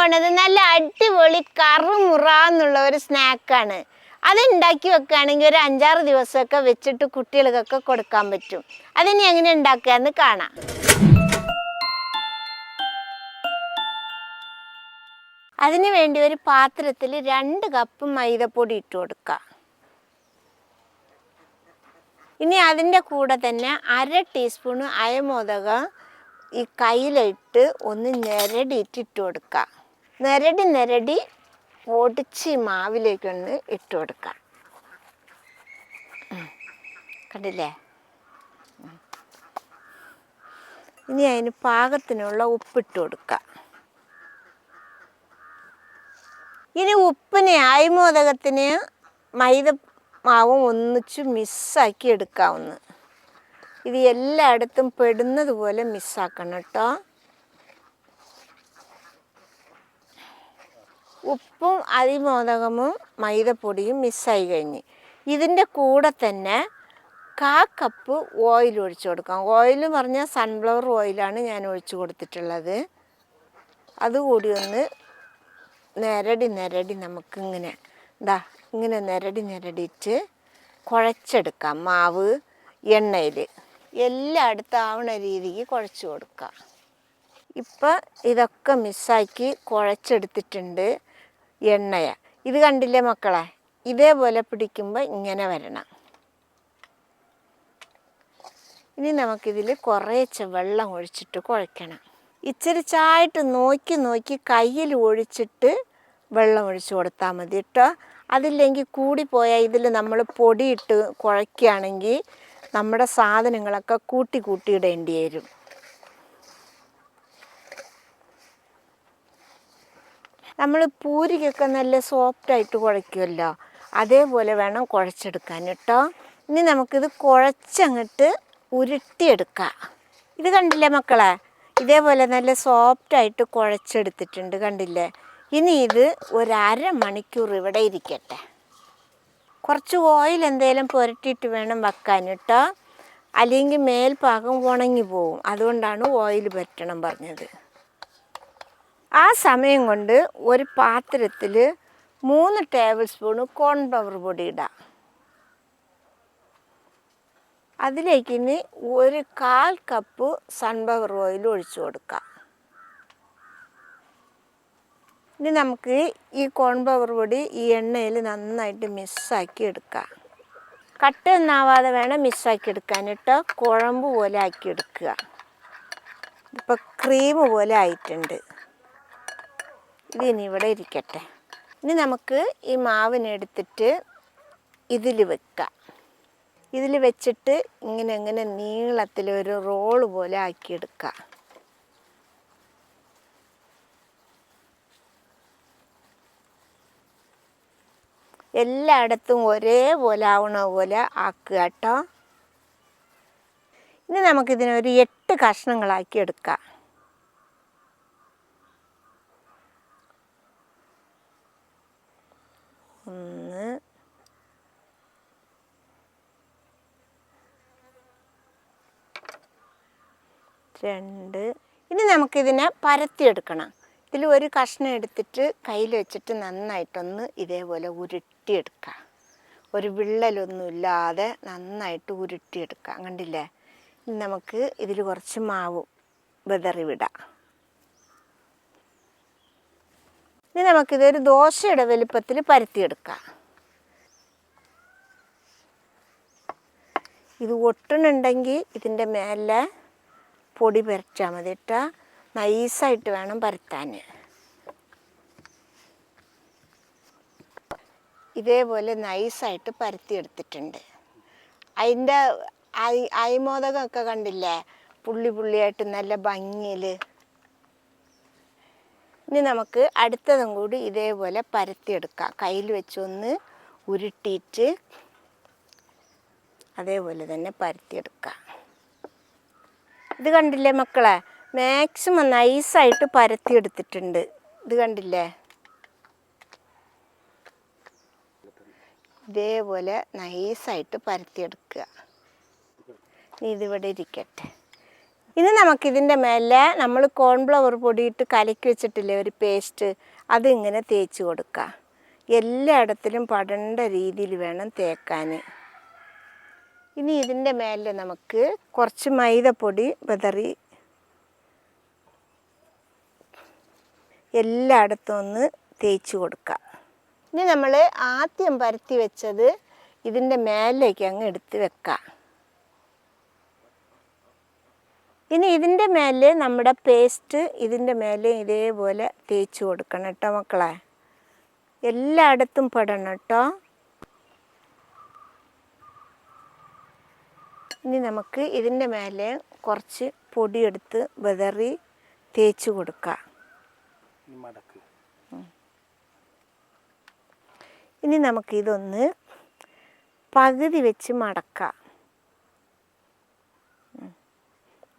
പോണത് നല്ല അടിപൊളി കറുമുറാന്നുള്ള ഒരു സ്നാക്കാണ്. അത് ഉണ്ടാക്കി വെക്കുകയാണെങ്കിൽ ഒരു 5-6 ദിവസമൊക്കെ വെച്ചിട്ട് കുട്ടികൾക്കൊക്കെ കൊടുക്കാൻ പറ്റും. അതിനി എങ്ങനെ ഉണ്ടാക്കുക എന്ന് കാണാം. അതിനു വേണ്ടി ഒരു പാത്രത്തിൽ 2 കപ്പ് മൈദപ്പൊടി ഇട്ട് കൊടുക്കുക. ഇനി അതിൻ്റെ കൂടെ തന്നെ 1/2 ടീസ്പൂൺ അയമോദകം ഈ കയ്യിലിട്ട് ഒന്ന് ഞെരടിയിട്ട് ഇട്ട് കൊടുക്കുക. ഞെരടി പൊടിച്ച് മാവിലേക്കൊന്ന് ഇട്ട് കൊടുക്കുക. കണ്ടില്ലേ? ഇനി അതിന് പാകത്തിനുള്ള ഉപ്പിട്ട് കൊടുക്കുക. ഇനി ഉപ്പിനെ അയമോദകത്തിന് മൈദ മാവും ഒന്നിച്ച് മിക്സാക്കി എടുക്കാവുന്ന. ഇത് എല്ലായിടത്തും പെടുന്നത് പോലെ മിക്സാക്കണം കേട്ടോ. ഉപ്പും അയമോദകവും മൈദപ്പൊടിയും മിക്സായി കഴിഞ്ഞ് ഇതിൻ്റെ കൂടെ തന്നെ 1/4 കപ്പ് ഓയിൽ ഒഴിച്ചു കൊടുക്കാം. ഓയിൽ പറഞ്ഞാൽ സൺഫ്ലവർ ഓയിലാണ് ഞാൻ ഒഴിച്ചു കൊടുത്തിട്ടുള്ളത്. അതുകൂടി ഒന്ന് നിരടി നമുക്കിങ്ങനെ ഇങ്ങനെ നിരടിയിട്ട് കുഴച്ചെടുക്കാം. മാവ് എണ്ണയിൽ എല്ലായിടത്തും ആവണ രീതിക്ക് കുഴച്ച് കൊടുക്കാം. ഇപ്പം ഇതൊക്കെ മിക്സാക്കി കുഴച്ചെടുത്തിട്ടുണ്ട് എണ്ണയെ. ഇത് കണ്ടില്ലേ മക്കളെ? ഇതേപോലെ പിടിക്കുമ്പോൾ ഇങ്ങനെ വരണം. ഇനി നമുക്കിതിൽ കുറേശ്ശെ വെള്ളം ഒഴിച്ചിട്ട് കുഴയ്ക്കണം. ഇച്ചിരി ചായിട്ട് നോക്കി കയ്യിൽ ഒഴിച്ചിട്ട് വെള്ളം ഒഴിച്ച് കൊടുത്താൽ മതി കേട്ടോ. അതില്ലെങ്കിൽ കൂടിപ്പോയാൽ ഇതിൽ നമ്മൾ പൊടിയിട്ട് കുഴയ്ക്കുകയാണെങ്കിൽ നമ്മുടെ സാധനങ്ങളൊക്കെ കൂട്ടിയിടേണ്ടി വരും. നമ്മൾ പൂരിക്കൊക്കെ നല്ല സോഫ്റ്റായിട്ട് കുഴയ്ക്കുമല്ലോ, അതേപോലെ വേണം കുഴച്ചെടുക്കാൻ കേട്ടോ. ഇനി നമുക്കിത് കുഴച്ചങ്ങോട്ട് ഉരുട്ടിയെടുക്കാം. ഇത് കണ്ടില്ലേ മക്കളെ? ഇതേപോലെ നല്ല സോഫ്റ്റായിട്ട് കുഴച്ചെടുത്തിട്ടുണ്ട്, കണ്ടില്ലേ? ഇനി ഇത് ഒരു 1/2 മണിക്കൂർ ഇവിടെ ഇരിക്കട്ടെ. കുറച്ച് ഓയിൽ എന്തെങ്കിലും പുരട്ടിയിട്ട് വേണം വെക്കാൻ കേട്ടോ, അല്ലെങ്കിൽ മേൽഭാഗം ഉണങ്ങി പോവും. അതുകൊണ്ടാണ് ഓയിൽ പുരട്ടണം പറഞ്ഞത്. ആ സമയം കൊണ്ട് ഒരു പാത്രത്തിൽ 3 ടേബിൾ സ്പൂൺ കോൺഫ്ലവർ പൊടി ഇടാം. അതിലേക്ക് ഇനി ഒരു 1/4 കപ്പ് സൺഫ്ലവർ ഓയിൽ ഒഴിച്ചു കൊടുക്കാം. ഇനി നമുക്ക് ഈ കോൺഫ്ലവർ പൊടി ഈ എണ്ണയിൽ നന്നായിട്ട് മിക്സാക്കി എടുക്കാം. കട്ടയൊന്നാവാതെ വേണം മിക്സാക്കി എടുക്കാൻ കേട്ടോ. കുഴമ്പ് പോലെ ആക്കി എടുക്കുക. ഇപ്പോൾ ക്രീം പോലെ ആയിട്ടുണ്ട്. ഇതിനി ഇവിടെ ഇരിക്കട്ടെ. ഇനി നമുക്ക് ഈ മാവിനെടുത്തിട്ട് ഇതിൽ വെക്കാം. ഇതിൽ വെച്ചിട്ട് ഇങ്ങനെ നീളത്തിലൊരു റോള് പോലെ ആക്കിയെടുക്കുക. എല്ലായിടത്തും ഒരേപോലെ ആവണ പോലെ ആക്കുക കേട്ടോ. ഇനി നമുക്കിതിനൊരു 8 കഷ്ണങ്ങളാക്കി എടുക്കാം. 1 2. ഇനി നമുക്കിതിനെ പരത്തിയെടുക്കണം. ഇതിൽ ഒരു കഷ്ണം എടുത്തിട്ട് കയ്യിൽ വെച്ചിട്ട് നന്നായിട്ടൊന്ന് ഇതേപോലെ ഉരുട്ടിയെടുക്കുക. ഒരു വിള്ളലൊന്നുമില്ലാതെ നന്നായിട്ട് ഉരുട്ടിയെടുക്കുക. കണ്ടില്ലേ? ഇനി നമുക്ക് ഇതിൽ കുറച്ച് മാവ് വിതറി വിടാം. ഇനി നമുക്കിതൊരു ദോശയുടെ വലുപ്പത്തിൽ പരത്തിയെടുക്കാം. ഇത് ഒട്ടണുണ്ടെങ്കിൽ ഇതിൻ്റെ മേലെ പൊടി പരച്ചാൽ മതി കേട്ടോ. നൈസായിട്ട് വേണം പരത്താൻ. ഇതേപോലെ നൈസായിട്ട് പരത്തിയെടുത്തിട്ടുണ്ട്. അതിൻ്റെ അയമോദകമൊക്കെ കണ്ടില്ലേ? പുള്ളിയായിട്ട് നല്ല ഭംഗിയിൽ. ഇനി നമുക്ക് അടുത്തതും കൂടി ഇതേപോലെ പരത്തിയെടുക്കാം. കയ്യിൽ വെച്ചൊന്ന് ഉരുട്ടിയിട്ട് അതേപോലെ തന്നെ പരത്തിയെടുക്കാം. ഇത് കണ്ടില്ലേ മക്കളെ? മാക്സിമം നൈസായിട്ട് പരത്തിയെടുത്തിട്ടുണ്ട്. ഇത് കണ്ടില്ലേ? ഇതേപോലെ നൈസായിട്ട് പരത്തിയെടുക്കുക. ഇതിവിടെ ഇരിക്കട്ടെ. ഇനി നമുക്കിതിൻ്റെ മേലെ നമ്മൾ കോൺഫ്ലവർ പൊടിയിട്ട് കലക്കി വെച്ചിട്ടില്ലേ ഒരു പേസ്റ്റ്, അതിങ്ങനെ തേച്ച് കൊടുക്കുക. എല്ലായിടത്തിലും പടേണ്ട രീതിയിൽ വേണം തേക്കാൻ. ഇനി ഇതിൻ്റെ മേലെ നമുക്ക് കുറച്ച് മൈദപ്പൊടി വിതറി എല്ലായിടത്തും ഒന്ന് തേച്ച് കൊടുക്കുക. ഇനി നമ്മൾ ആദ്യം പരത്തി വെച്ചത് ഇതിൻ്റെ മേലേക്ക് അങ്ങ് എടുത്ത് വെക്കാം. ഇനി ഇതിൻ്റെ മേലെ നമ്മുടെ പേസ്റ്റ് ഇതിൻ്റെ മേലെ ഇതേപോലെ തേച്ച് കൊടുക്കണം കേട്ടോ മക്കളെ. എല്ലായിടത്തും പെടണം കേട്ടോ. ഇനി നമുക്ക് ഇതിൻ്റെ മേലെ കുറച്ച് പൊടിയെടുത്ത് വിതറി തേച്ച് കൊടുക്കാം. ഇനി നമുക്കിതൊന്ന് പകുതി വെച്ച് മടക്കാം.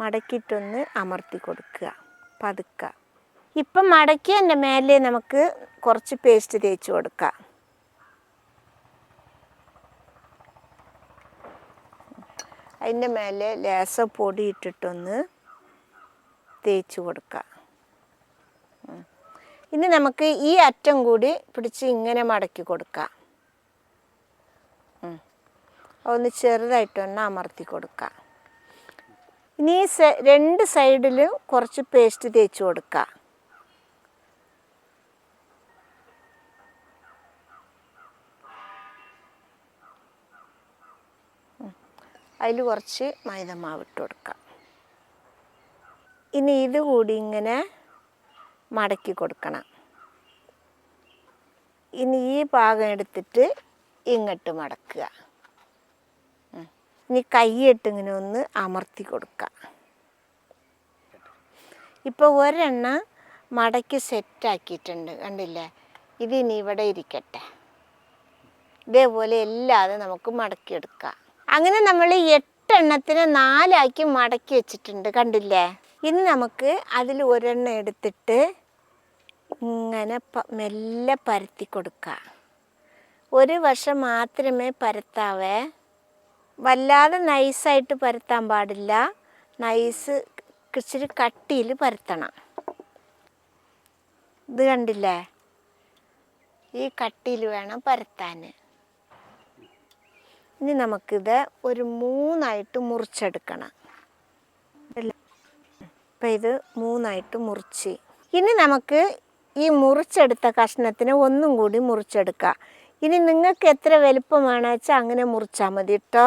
മടക്കിയിട്ടൊന്ന് അമർത്തി കൊടുക്കുക പതുക്കെ. ഇപ്പം മടക്കിയതിൻ്റെ മേലെ നമുക്ക് കുറച്ച് പേസ്റ്റ് തേച്ച് കൊടുക്കാം. അതിൻ്റെ മേലെ ലേശം പൊടി ഇട്ടിട്ടൊന്ന് തേച്ച് കൊടുക്കുക. ഇനി നമുക്ക് ഈ അറ്റം കൂടി പിടിച്ച് ഇങ്ങനെ മടക്കി കൊടുക്കാം. ഒന്ന് ചെറുതായിട്ടൊന്ന് അമർത്തി കൊടുക്കാം. ഇനി രണ്ട് സൈഡിലും കുറച്ച് പേസ്റ്റ് തേച്ച് കൊടുക്കുക. അതിൽ കുറച്ച് മൈദമാവ് ഇട്ട് കൊടുക്കാം. ഇനി ഇത് കൂടി ഇങ്ങനെ മടക്കി കൊടുക്കണം. ഇനി ഈ ഭാഗം എടുത്തിട്ട് ഇങ്ങോട്ട് മടക്കുക. ഇനി കൈയിട്ട് ഇങ്ങനെ ഒന്ന് അമർത്തി കൊടുക്കുക. ഇപ്പോൾ ഒരെണ്ണം മടക്കി സെറ്റാക്കിയിട്ടുണ്ട് കണ്ടില്ലേ. ഇതിനി ഇവിടെ ഇരിക്കട്ടെ. ഇതേപോലെ എല്ലാതും നമുക്ക് മടക്കിയെടുക്കാം. അങ്ങനെ നമ്മൾ 8 എണ്ണത്തിന് 4 ആക്കി മടക്കി വെച്ചിട്ടുണ്ട് കണ്ടില്ലേ. ഇനി നമുക്ക് അതിൽ ഒരെണ്ണം എടുത്തിട്ട് ഇങ്ങനെ മെല്ലെ പരത്തി കൊടുക്കുക. ഒരു വശം മാത്രമേ പരത്താവേ. വല്ലാതെ നൈസായിട്ട് പരത്താൻ പാടില്ല. നൈസ് ഇച്ചിരി കട്ടിയിൽ പരത്തണം. ഇത് കണ്ടില്ലേ, ഈ കട്ടിയിൽ വേണം പരത്താൻ. ഇനി നമുക്കിത് ഒരു 3 ആയിട്ട് മുറിച്ചെടുക്കണം. ഇപ്പം ഇത് 3 ആയിട്ട് മുറിച്ച്. ഇനി നമുക്ക് ഈ മുറിച്ചെടുത്ത കഷ്ണത്തിന് ഒന്നും കൂടി മുറിച്ചെടുക്കാം. ഇനി നിങ്ങൾക്ക് എത്ര വലുപ്പമാണെന്ന് വെച്ചാൽ അങ്ങനെ മുറിച്ചാൽ മതി കേട്ടോ.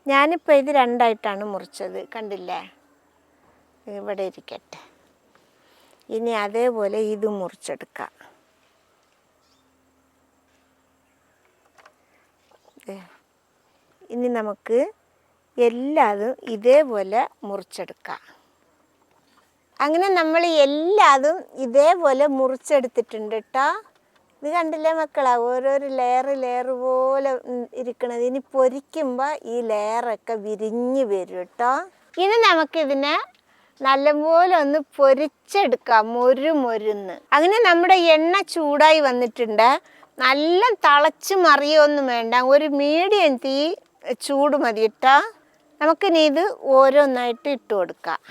ഞാനിപ്പോൾ ഇത് 2 ആയിട്ടാണ് മുറിച്ചത് കണ്ടില്ലേ. ഇവിടെ ഇരിക്കട്ടെ. ഇനി അതേപോലെ ഇത് മുറിച്ചെടുക്കാം. ഇനി നമുക്ക് എല്ലാതും ഇതേപോലെ മുറിച്ചെടുക്കാം. അങ്ങനെ നമ്മൾ എല്ലാതും ഇതേപോലെ മുറിച്ചെടുത്തിട്ടുണ്ട് കേട്ടോ. ഇത് കണ്ടില്ലേ മക്കളാ, ഓരോരോ ലെയർ പോലെ ഇരിക്കണത്. ഇനി പൊരിക്കുമ്പോൾ ഈ ലെയറൊക്കെ വിരിഞ്ഞ് വരും കേട്ടോ. ഇനി നമുക്കിതിനെ നല്ലപോലെ ഒന്ന് പൊരിച്ചെടുക്കാം മൊരുന്ന്. അങ്ങനെ നമ്മുടെ എണ്ണ ചൂടായി വന്നിട്ടുണ്ട്. നല്ല തിളച്ച് മറിയൊന്നും വേണ്ട, ഒരു മീഡിയം തീ ചൂട് മതി കേട്ടോ. നമുക്കിനി ഇത് ഓരോന്നായിട്ട് ഇട്ട് കൊടുക്കാം.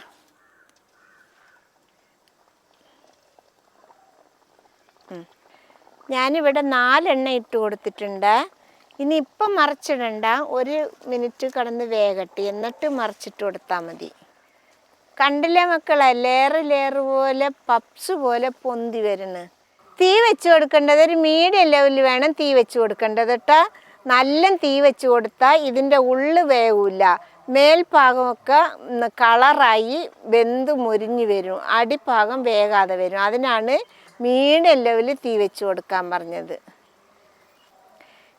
ഞാനിവിടെ 4 എണ്ണ ഇട്ട് കൊടുത്തിട്ടുണ്ട്. ഇനി ഇപ്പം മറിച്ചിടണ്ട, 1 മിനിറ്റ് കിടന്ന് വേകട്ടെ, എന്നിട്ട് മറിച്ചിട്ട് കൊടുത്താൽ മതി. കണ്ടില്ലേ മക്കളെ, ലെയർ പോലെ പപ്സ് പോലെ പൊന്തി വരുന്നു. തീ വെച്ച് കൊടുക്കേണ്ടത് ഒരു മീഡിയം ലെവലിൽ വേണം തീ വെച്ച് കൊടുക്കേണ്ടത് കേട്ടോ. നല്ല തീ വെച്ച് കൊടുത്താൽ ഇതിൻ്റെ ഉള്ളു വേവില്ല, മേൽഭാഗമൊക്കെ കളറായി വെന്ത് മുരിഞ്ഞ് വരും, അടിഭാഗം വേകാതെ വരും. അതിനാണ് മീഡിയം ലെവലിൽ തീ വെച്ച് കൊടുക്കാൻ പറഞ്ഞത്.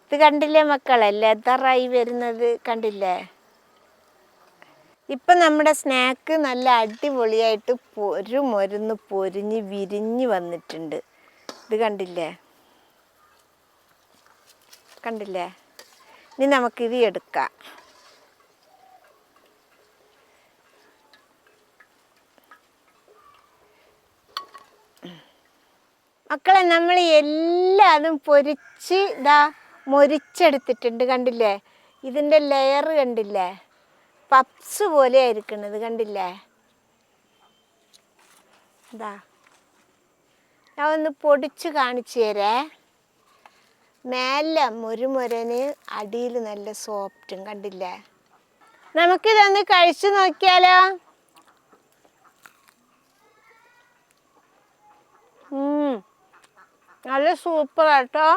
ഇത് കണ്ടില്ലേ മക്കളെ, ലെതറായി വരുന്നത് കണ്ടില്ലേ. ഇപ്പം നമ്മുടെ സ്നാക്ക് നല്ല അടിപൊളിയായിട്ട് മൊരുന്ന് പൊരിഞ്ഞ് വിരിഞ്ഞ് വന്നിട്ടുണ്ട്. ഇത് കണ്ടില്ലേ. ഇനി നമുക്കിത് എടുക്കാം. മക്കളെ, നമ്മൾ എല്ലാതും പൊരിച്ച് മൊരിച്ചെടുത്തിട്ടുണ്ട് കണ്ടില്ലേ. ഇതിൻ്റെ ലെയർ കണ്ടില്ലേ, പപ്സ് പോലെ ആയിരിക്കണത് കണ്ടില്ലേ. ഇതാ ഞാൻ ഒന്ന് പൊടിച്ച് കാണിച്ചു തരേ. മേലെ മുരുമുരന്, അടിയിൽ നല്ല സോഫ്റ്റും, കണ്ടില്ലേ? നമുക്കിതൊന്ന് കഴിച്ചു നോക്കിയാലോ? നല്ല സൂപ്പർ ആട്ടോ.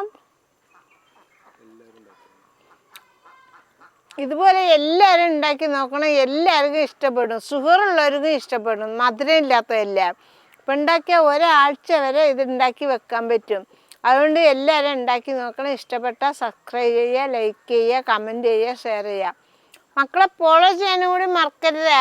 ഇതുപോലെ എല്ലാവരും ഉണ്ടാക്കി നോക്കണം, എല്ലാവർക്കും ഇഷ്ടപ്പെടും. ഷുഗറുള്ളവർക്കും ഇഷ്ടപ്പെടും, മധുരം ഇല്ലാത്തതല്ല. ഇപ്പം ഉണ്ടാക്കിയാൽ ഒരാഴ്ച വരെ ഇത് ഉണ്ടാക്കി വെക്കാൻ പറ്റും. അതുകൊണ്ട് എല്ലാവരും ഉണ്ടാക്കി നോക്കണം. ഇഷ്ടപ്പെട്ടാൽ സബ്സ്ക്രൈബ് ചെയ്യുക, ലൈക്ക് ചെയ്യുക, കമൻറ്റ് ചെയ്യുക, ഷെയർ ചെയ്യുക. മക്കളെ ഫോളോ ചെയ്യാനും കൂടി മറക്കരുതേ.